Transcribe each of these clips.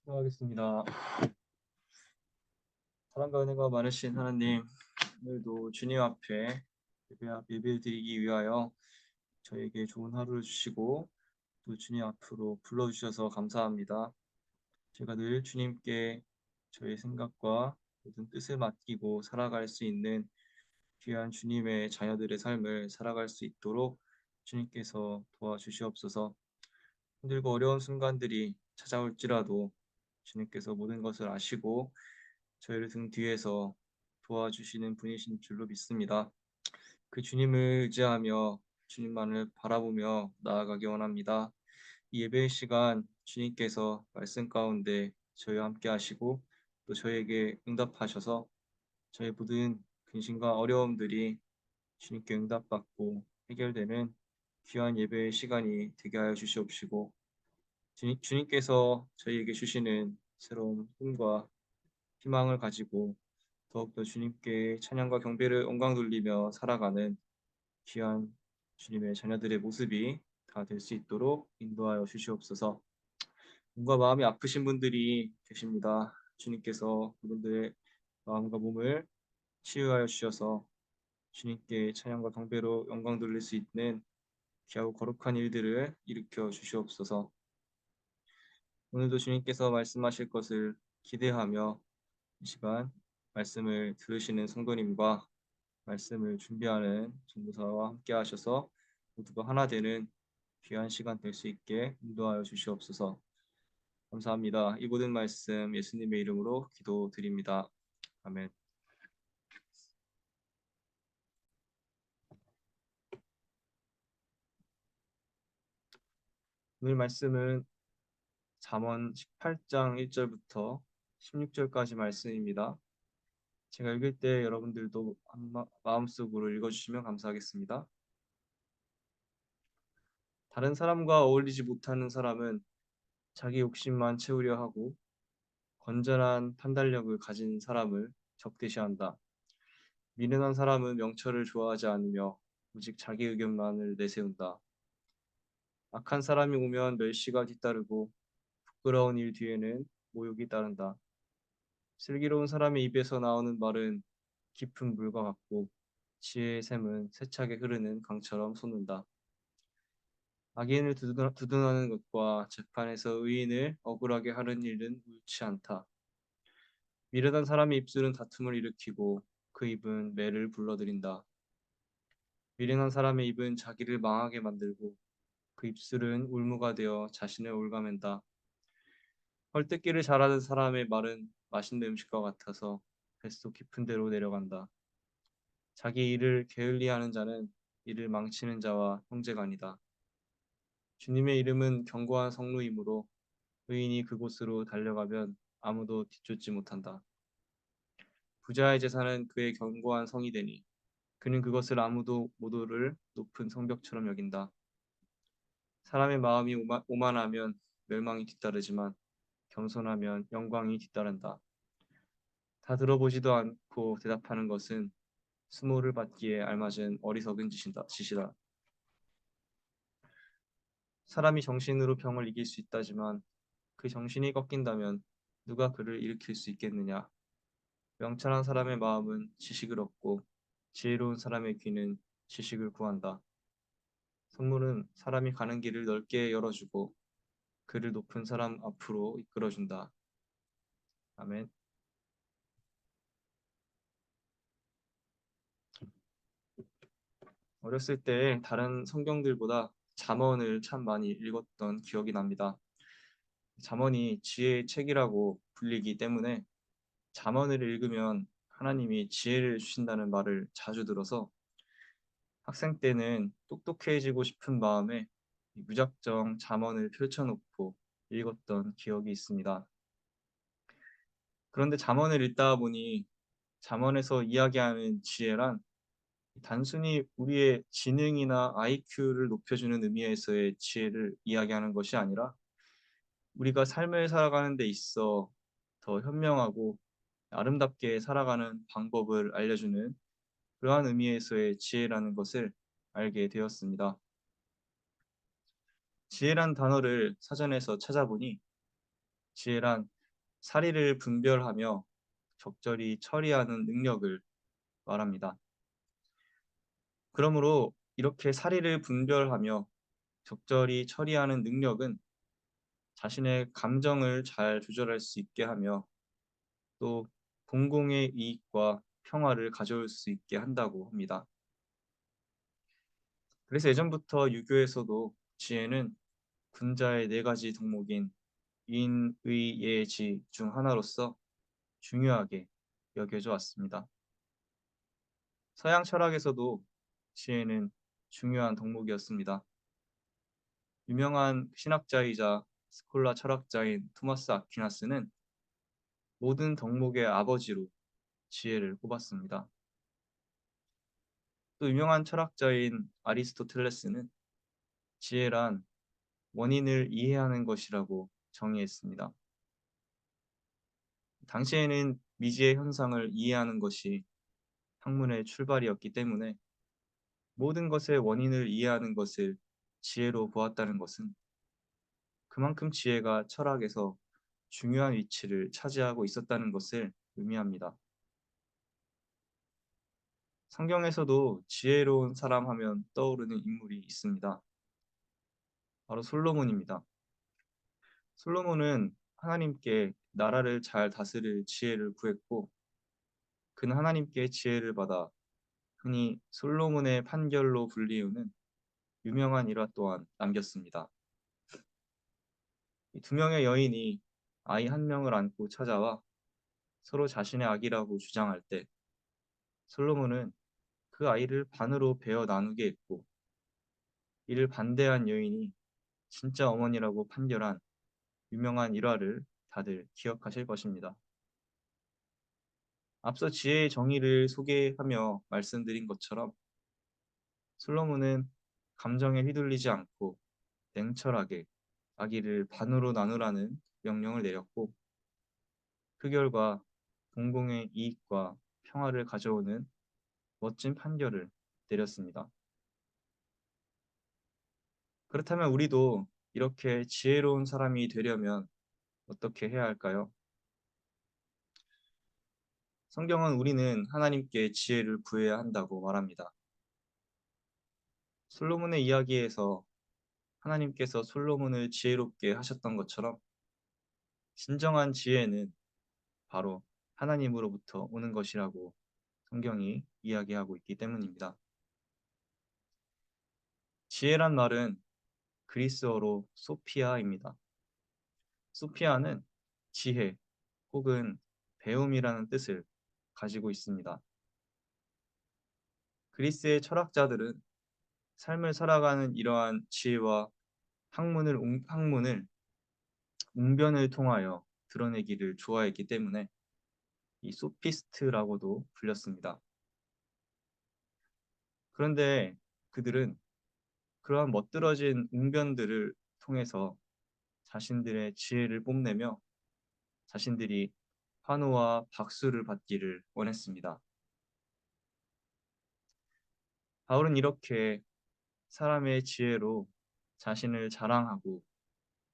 기도하겠습니다. 사랑과 은혜가 많으신 하나님, 오늘도 주님 앞에 예배 드리기 위하여 저에게 좋은 하루를 주시고 또 주님 앞으로 불러주셔서 감사합니다. 제가 늘 주님께 저의 생각과 모든 뜻을 맡기고 살아갈 수 있는 귀한 주님의 자녀들의 삶을 살아갈 수 있도록 주님께서 도와주시옵소서. 힘들고 어려운 순간들이 찾아올지라도 주님께서 모든 것을 아시고 저희를 등 뒤에서 도와주시는 분이신 줄로 믿습니다. 그 주님을 의지하며 주님만을 바라보며 나아가기 원합니다. 이 예배의 시간 주님께서 말씀 가운데 저희와 함께 하시고 또 저희에게 응답하셔서 저희 모든 근심과 어려움들이 주님께 응답받고 해결되는 귀한 예배의 시간이 되게 하여 주시옵시고 주님께서 저희에게 주시는 새로운 꿈과 희망을 가지고 더욱더 주님께 찬양과 경배를 영광 돌리며 살아가는 귀한 주님의 자녀들의 모습이 다 될 수 있도록 인도하여 주시옵소서. 몸과 마음이 아프신 분들이 계십니다. 주님께서 그분들의 마음과 몸을 치유하여 주셔서 주님께 찬양과 경배로 영광 돌릴 수 있는 귀하고 거룩한 일들을 일으켜 주시옵소서. 오늘도 주님께서 말씀하실 것을 기대하며 이 시간 말씀을 들으시는 성도님과 말씀을 준비하는 전도사와 함께 하셔서 모두가 하나 되는 귀한 시간 될 수 있게 인도하여 주시옵소서. 감사합니다. 이 모든 말씀 예수님의 이름으로 기도드립니다. 아멘. 오늘 말씀은 잠언 18장 1절부터 16절까지 말씀입니다. 제가 읽을 때 여러분들도 마음속으로 읽어주시면 감사하겠습니다. 다른 사람과 어울리지 못하는 사람은 자기 욕심만 채우려 하고 건전한 판단력을 가진 사람을 적대시한다. 미련한 사람은 명철을 좋아하지 않으며 오직 자기 의견만을 내세운다. 악한 사람이 오면 멸시가 뒤따르고 부끄러운 일 뒤에는 모욕이 따른다. 슬기로운 사람의 입에서 나오는 말은 깊은 물과 같고 지혜의 샘은 세차게 흐르는 강처럼 솟는다. 악인을 두둔하는 것과 재판에서 의인을 억울하게 하는 일은 옳지 않다. 미련한 사람의 입술은 다툼을 일으키고 그 입은 매를 불러들인다. 미련한 사람의 입은 자기를 망하게 만들고 그 입술은 울무가 되어 자신을 올가맨다. 헐뜯기를 잘하는 사람의 말은 맛있는 음식과 같아서 뱃속 깊은 데로 내려간다. 자기 일을 게을리하는 자는 이를 망치는 자와 형제가 아니다. 주님의 이름은 견고한 성루이므로 의인이 그곳으로 달려가면 아무도 뒤쫓지 못한다. 부자의 재산은 그의 견고한 성이 되니 그는 그것을 아무도 못 오를 높은 성벽처럼 여긴다. 사람의 마음이 오만하면 멸망이 뒤따르지만 겸손하면 영광이 뒤따른다. 다 들어보지도 않고 대답하는 것은 수모를 받기에 알맞은 어리석은 짓이다. 사람이 정신으로 병을 이길 수 있다지만 그 정신이 꺾인다면 누가 그를 일으킬 수 있겠느냐? 명철한 사람의 마음은 지식을 얻고 지혜로운 사람의 귀는 지식을 구한다. 선물은 사람이 가는 길을 넓게 열어주고 그를 높은 사람 앞으로 이끌어준다. 아멘. 어렸을 때 다른 성경들보다 잠언을 참 많이 읽었던 기억이 납니다. 잠언이 지혜의 책이라고 불리기 때문에 잠언을 읽으면 하나님이 지혜를 주신다는 말을 자주 들어서 학생 때는 똑똑해지고 싶은 마음에 무작정 잠언을 펼쳐놓고 읽었던 기억이 있습니다. 그런데 잠언을 읽다 보니 잠언에서 이야기하는 지혜란 단순히 우리의 지능이나 IQ를 높여주는 의미에서의 지혜를 이야기하는 것이 아니라 우리가 삶을 살아가는 데 있어 더 현명하고 아름답게 살아가는 방법을 알려주는 그러한 의미에서의 지혜라는 것을 알게 되었습니다. 지혜란 단어를 사전에서 찾아보니 지혜란 사리를 분별하며 적절히 처리하는 능력을 말합니다. 그러므로 이렇게 사리를 분별하며 적절히 처리하는 능력은 자신의 감정을 잘 조절할 수 있게 하며 또 공공의 이익과 평화를 가져올 수 있게 한다고 합니다. 그래서 예전부터 유교에서도 지혜는 군자의 네 가지 덕목인 인, 의, 예, 지 중 하나로서 중요하게 여겨져 왔습니다. 서양 철학에서도 지혜는 중요한 덕목이었습니다. 유명한 신학자이자 스콜라 철학자인 토마스 아퀴나스는 모든 덕목의 아버지로 지혜를 꼽았습니다. 또 유명한 철학자인 아리스토텔레스는 지혜란 원인을 이해하는 것이라고 정의했습니다. 당시에는 미지의 현상을 이해하는 것이 학문의 출발이었기 때문에 모든 것의 원인을 이해하는 것을 지혜로 보았다는 것은 그만큼 지혜가 철학에서 중요한 위치를 차지하고 있었다는 것을 의미합니다. 성경에서도 지혜로운 사람 하면 떠오르는 인물이 있습니다. 바로 솔로몬입니다. 솔로몬은 하나님께 나라를 잘 다스릴 지혜를 구했고 그는 하나님께 지혜를 받아 흔히 솔로몬의 판결로 불리우는 유명한 일화 또한 남겼습니다. 이 두 명의 여인이 아이 한 명을 안고 찾아와 서로 자신의 아기라고 주장할 때 솔로몬은 그 아이를 반으로 베어 나누게 했고 이를 반대한 여인이 진짜 어머니라고 판결한 유명한 일화를 다들 기억하실 것입니다. 앞서 지혜의 정의를 소개하며 말씀드린 것처럼 솔로몬은 감정에 휘둘리지 않고 냉철하게 아기를 반으로 나누라는 명령을 내렸고 그 결과 공공의 이익과 평화를 가져오는 멋진 판결을 내렸습니다. 그렇다면 우리도 이렇게 지혜로운 사람이 되려면 어떻게 해야 할까요? 성경은 우리는 하나님께 지혜를 구해야 한다고 말합니다. 솔로몬의 이야기에서 하나님께서 솔로몬을 지혜롭게 하셨던 것처럼 진정한 지혜는 바로 하나님으로부터 오는 것이라고 성경이 이야기하고 있기 때문입니다. 지혜란 말은 그리스어로 소피아입니다. 소피아는 지혜 혹은 배움이라는 뜻을 가지고 있습니다. 그리스의 철학자들은 삶을 살아가는 이러한 지혜와 학문을 웅변을 통하여 드러내기를 좋아했기 때문에 이 소피스트라고도 불렸습니다. 그런데 그들은 그러한 멋들어진 웅변들을 통해서 자신들의 지혜를 뽐내며 자신들이 환호와 박수를 받기를 원했습니다. 바울은 이렇게 사람의 지혜로 자신을 자랑하고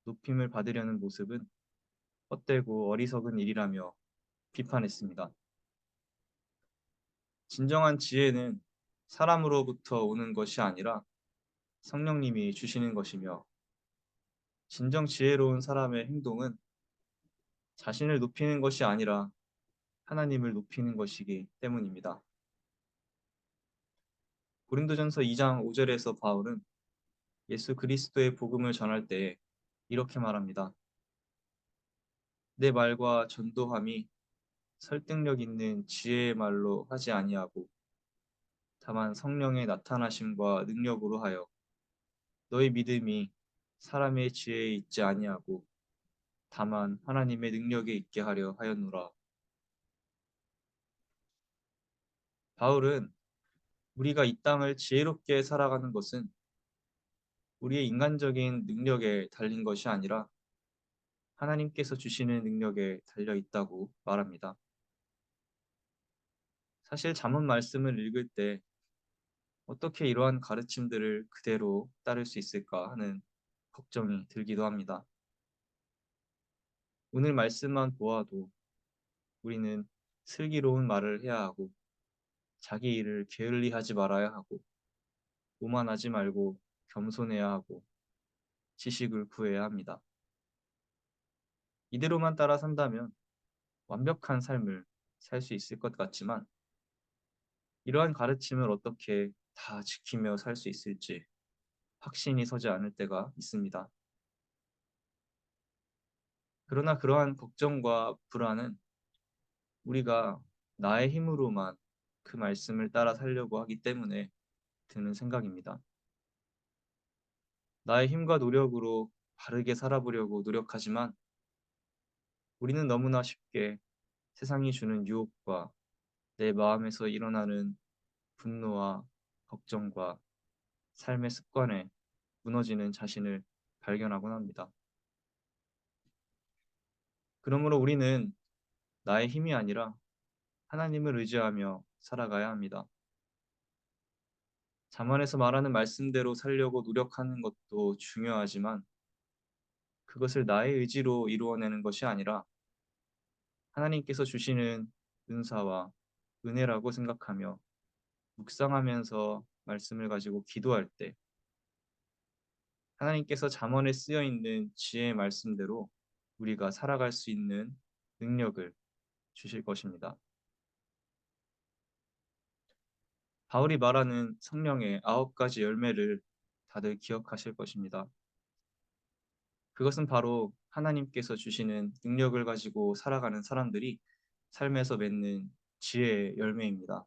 높임을 받으려는 모습은 헛되고 어리석은 일이라며 비판했습니다. 진정한 지혜는 사람으로부터 오는 것이 아니라 성령님이 주시는 것이며 진정 지혜로운 사람의 행동은 자신을 높이는 것이 아니라 하나님을 높이는 것이기 때문입니다. 고린도전서 2장 5절에서 바울은 예수 그리스도의 복음을 전할 때 이렇게 말합니다. 내 말과 전도함이 설득력 있는 지혜의 말로 하지 아니하고 다만 성령의 나타나심과 능력으로 하여 너희 믿음이 사람의 지혜에 있지 아니하고 다만 하나님의 능력에 있게 하려 하였노라. 바울은 우리가 이 땅을 지혜롭게 살아가는 것은 우리의 인간적인 능력에 달린 것이 아니라 하나님께서 주시는 능력에 달려 있다고 말합니다. 사실 잠언 말씀을 읽을 때 어떻게 이러한 가르침들을 그대로 따를 수 있을까 하는 걱정이 들기도 합니다. 오늘 말씀만 보아도 우리는 슬기로운 말을 해야 하고 자기 일을 게을리하지 말아야 하고 오만하지 말고 겸손해야 하고 지식을 구해야 합니다. 이대로만 따라 산다면 완벽한 삶을 살 수 있을 것 같지만 이러한 가르침을 어떻게 다 지키며 살 수 있을지 확신이 서지 않을 때가 있습니다. 그러나 그러한 걱정과 불안은 우리가 나의 힘으로만 그 말씀을 따라 살려고 하기 때문에 드는 생각입니다. 나의 힘과 노력으로 바르게 살아보려고 노력하지만 우리는 너무나 쉽게 세상이 주는 유혹과 내 마음에서 일어나는 분노와 걱정과 삶의 습관에 무너지는 자신을 발견하곤 합니다. 그러므로 우리는 나의 힘이 아니라 하나님을 의지하며 살아가야 합니다. 잠언에서 말하는 말씀대로 살려고 노력하는 것도 중요하지만 그것을 나의 의지로 이루어내는 것이 아니라 하나님께서 주시는 은사와 은혜라고 생각하며 묵상하면서 말씀을 가지고 기도할 때 하나님께서 잠언에 쓰여 있는 지혜의 말씀대로 우리가 살아갈 수 있는 능력을 주실 것입니다. 바울이 말하는 성령의 9가지 열매를 다들 기억하실 것입니다. 그것은 바로 하나님께서 주시는 능력을 가지고 살아가는 사람들이 삶에서 맺는 지혜의 열매입니다.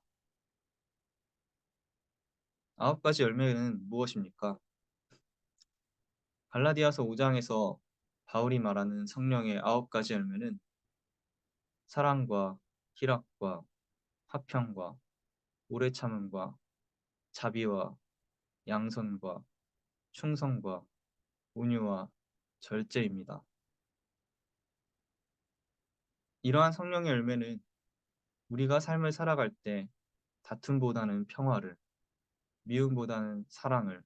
9가지 열매는 무엇입니까? 갈라디아서 5장에서 바울이 말하는 성령의 9가지 열매는 사랑과 희락과 화평과 오래 참음과 자비와 양선과 충성과 온유와 절제입니다. 이러한 성령의 열매는 우리가 삶을 살아갈 때 다툼보다는 평화를, 미움보다는 사랑을,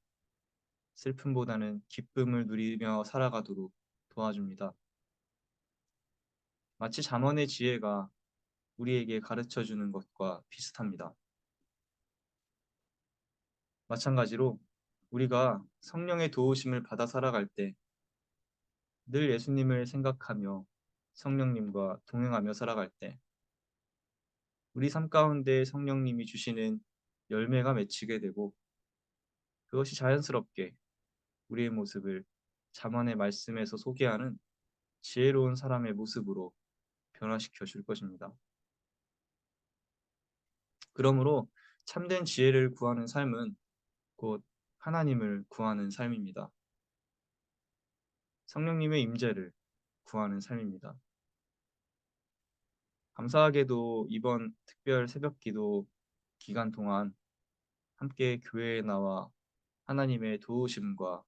슬픔보다는 기쁨을 누리며 살아가도록 도와줍니다. 마치 잠언의 지혜가 우리에게 가르쳐주는 것과 비슷합니다. 마찬가지로 우리가 성령의 도우심을 받아 살아갈 때 늘 예수님을 생각하며 성령님과 동행하며 살아갈 때 우리 삶 가운데 성령님이 주시는 열매가 맺히게 되고 그것이 자연스럽게 우리의 모습을 잠언의 말씀에서 소개하는 지혜로운 사람의 모습으로 변화시켜 줄 것입니다. 그러므로 참된 지혜를 구하는 삶은 곧 하나님을 구하는 삶입니다. 성령님의 임재를 구하는 삶입니다. 감사하게도 이번 특별 새벽기도 기간 동안 함께 교회에 나와 하나님의 도우심과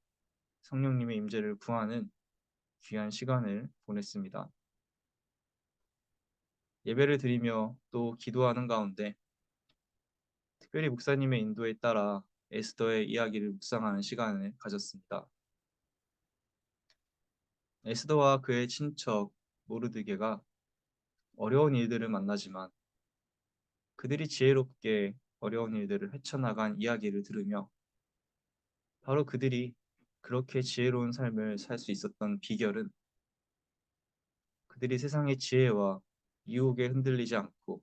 성령님의 임재를 구하는 귀한 시간을 보냈습니다. 예배를 드리며 또 기도하는 가운데 특별히 목사님의 인도에 따라 에스더의 이야기를 묵상하는 시간을 가졌습니다. 에스더와 그의 친척 모르드게가 어려운 일들을 만나지만 그들이 지혜롭게 어려운 일들을 헤쳐나간 이야기를 들으며 바로 그들이 그렇게 지혜로운 삶을 살 수 있었던 비결은 그들이 세상의 지혜와 유혹에 흔들리지 않고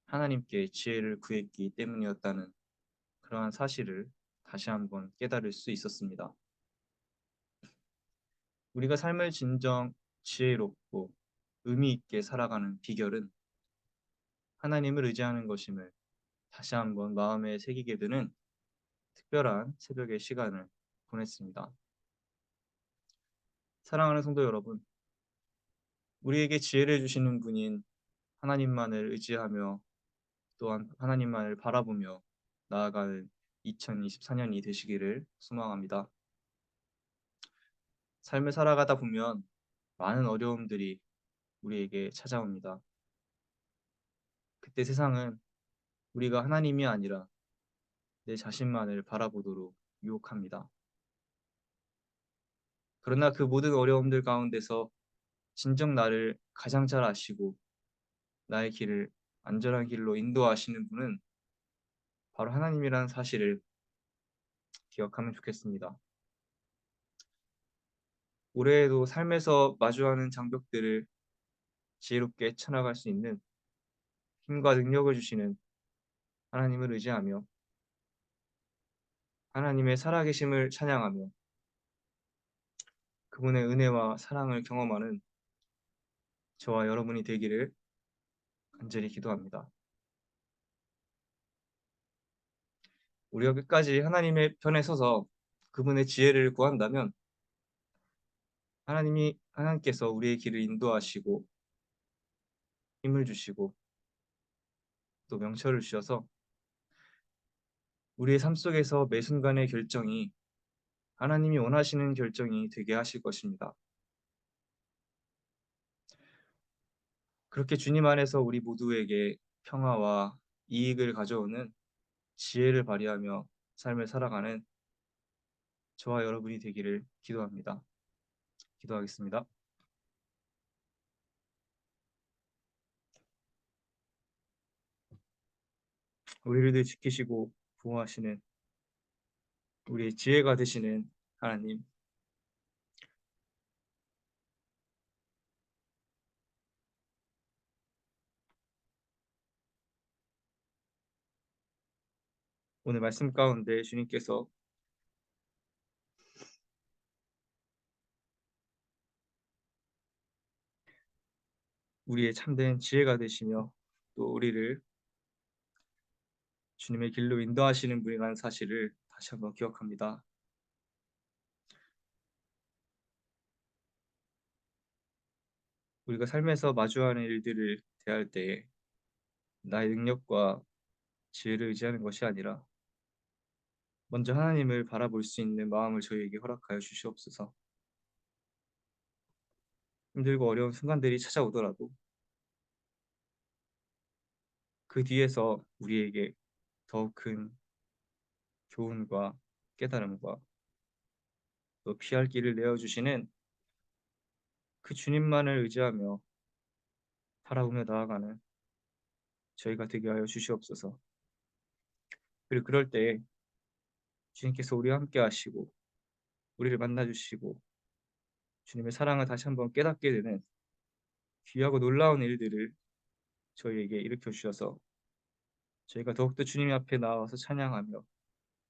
하나님께 지혜를 구했기 때문이었다는 그러한 사실을 다시 한번 깨달을 수 있었습니다. 우리가 삶을 진정 지혜롭고 의미 있게 살아가는 비결은 하나님을 의지하는 것임을 다시 한번 마음에 새기게 되는 특별한 새벽의 시간을 보냈습니다. 사랑하는 성도 여러분, 우리에게 지혜를 주시는 분인 하나님만을 의지하며 또한 하나님만을 바라보며 나아가는 2024년이 되시기를 소망합니다. 삶을 살아가다 보면 많은 어려움들이 우리에게 찾아옵니다. 그때 세상은 우리가 하나님이 아니라 내 자신만을 바라보도록 유혹합니다. 그러나 그 모든 어려움들 가운데서 진정 나를 가장 잘 아시고 나의 길을 안전한 길로 인도하시는 분은 바로 하나님이라는 사실을 기억하면 좋겠습니다. 올해에도 삶에서 마주하는 장벽들을 지혜롭게 헤쳐나갈 수 있는 힘과 능력을 주시는 하나님을 의지하며 하나님의 살아계심을 찬양하며 그분의 은혜와 사랑을 경험하는 저와 여러분이 되기를 간절히 기도합니다. 우리가 끝까지 하나님의 편에 서서 그분의 지혜를 구한다면 하나님께서 우리의 길을 인도하시고 힘을 주시고 또 명철을 주셔서 우리의 삶 속에서 매 순간의 결정이 하나님이 원하시는 결정이 되게 하실 것입니다. 그렇게 주님 안에서 우리 모두에게 평화와 이익을 가져오는 지혜를 발휘하며 삶을 살아가는 저와 여러분이 되기를 기도합니다. 기도하겠습니다. 우리를 늘 지키시고 보호하시는 우리의 지혜가 되시는 하나님, 오늘 말씀 가운데 주님께서 우리의 참된 지혜가 되시며 또 우리를 주님의 길로 인도하시는 분이라는 사실을 다시 한번 기억합니다. 우리가 삶에서 마주하는 일들을 대할 때에 나의 능력과 지혜를 의지하는 것이 아니라 먼저 하나님을 바라볼 수 있는 마음을 저희에게 허락하여 주시옵소서. 힘들고 어려운 순간들이 찾아오더라도 그 뒤에서 우리에게 더욱 큰 교훈과 깨달음과 또 피할 길을 내어주시는 그 주님만을 의지하며 바라보며 나아가는 저희가 되게 하여 주시옵소서. 그리고 그럴 때 주님께서 우리와 함께 하시고 우리를 만나주시고 주님의 사랑을 다시 한번 깨닫게 되는 귀하고 놀라운 일들을 저희에게 일으켜 주셔서 저희가 더욱더 주님 앞에 나와서 찬양하며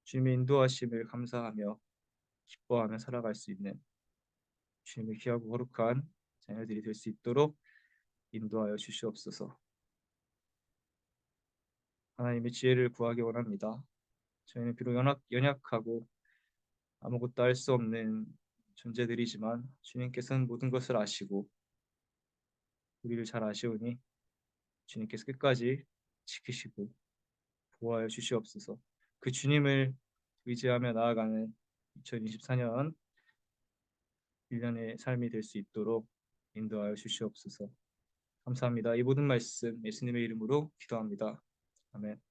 주님의 인도하심을 감사하며 기뻐하며 살아갈 수 있는 주님의 귀하고 거룩한 자녀들이 될 수 있도록 인도하여 주시옵소서. 하나님의 지혜를 구하기 원합니다. 저희는 비록 연약하고 아무것도 할 수 없는 존재들이지만 주님께서는 모든 것을 아시고 우리를 잘 아시오니 주님께서 끝까지 지키시고 보호하여 주시옵소서. 그 주님을 의지하며 나아가는 2024년 1년의 삶이 될 수 있도록 인도하여 주시옵소서. 감사합니다. 이 모든 말씀 예수님의 이름으로 기도합니다. 아멘.